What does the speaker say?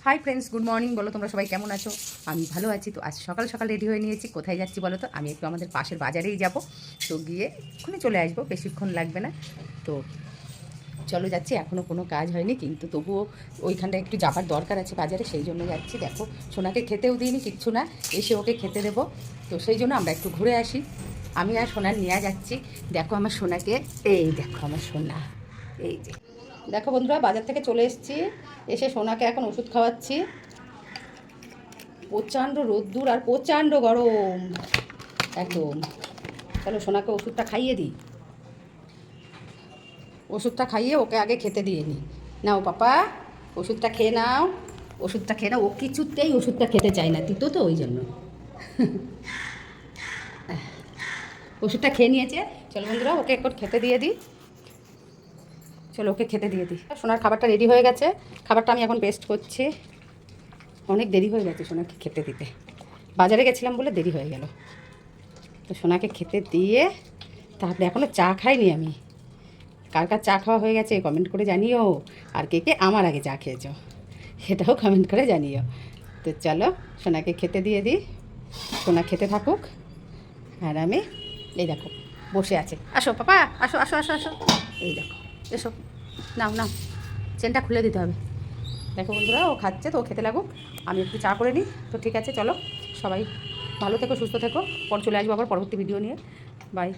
Hi friends, good morning. বলো তোমরা সবাই কেমন আছো? আমি ভালো আছি। তো আজ সকাল সকাল রেডি হয়ে নিয়েছি। কোথায় যাচ্ছি বলো তো? আমি একটু আমাদের পাশের বাজারেই যাব। তো গিয়ে ওখানে চলে আসবো, বেশিক্ষণ লাগবে না। তো চলো যাচ্ছি। এখনও কোনো কাজ হয়নি, কিন্তু তবুও ওইখানটা একটু যাবার দরকার আছে বাজারে, সেই জন্য যাচ্ছি। দেখো, সোনাকে খেতেও দিইনি, কিচ্ছু না, এসে ওকে খেতে দেবো। তো সেই জন্য আমরা একটু ঘুরে আসি। আমি আর সোনার নিয়ে যাচ্ছি। দেখো আমার সোনাকে, এই দেখো আমার সোনা, এই যে দেখো বন্ধুরা, বাজার থেকে চলে এসেছি। এসে সোনাকে এখন ওষুধ খাওয়াচ্ছি। প্রচণ্ড রোদ্দুর আর প্রচণ্ড গরম একদম। চলো সোনাকে ওষুধটা খাইয়ে দিই। ওষুধটা খাইয়ে ওকে আগে খেতে দিয়ে নিই। নাও পাপা, ওষুধটা খেয়ে নাও। ওষুধটা খেয়ে নাও। ও কিছুতেই ওষুধটা খেতে চায় না, তিতো তো ওই জন্য। ওষুধটা খেয়ে নিয়েছে। চলো বন্ধুরা, ওকে একটু খেতে দিয়ে দিই। চলো ওকে খেতে দিয়ে দিই। সোনার খাবারটা রেডি হয়ে গেছে। খাবারটা আমি এখন পেস্ট করছি। অনেক দেরি হয়ে গেছে সোনাকে খেতে দিতে, বাজারে গেছিলাম বলে দেরি হয়ে গেল। তো সোনাকে খেতে দিয়ে তারপরে এখনও চা খাইনি আমি। কার কার চা খাওয়া হয়ে গেছে কমেন্ট করে জানিও। আর কে কে আমার আগে চা খেয়েছো সেটাও কমেন্ট করে জানিও। তো চলো সোনাকে খেতে দিয়ে দিই। সোনা খেতে থাকুক। আর আমি, এই দেখো বসে আছে। আসো পাপা, আসো আসো আসো আসো, এই দেখো, এসো, নাও নাও, চেনটা খুলে দিতে হবে। দেখো বন্ধুরা, ও খাচ্ছে, তো ও খেতে লাগুক, আমি একটু চা করে নিই। তো ঠিক আছে, চলো সবাই ভালো থেকো, সুস্থ থেকো। পর চলে আসবো আবার পরবর্তী ভিডিও নিয়ে। বাই।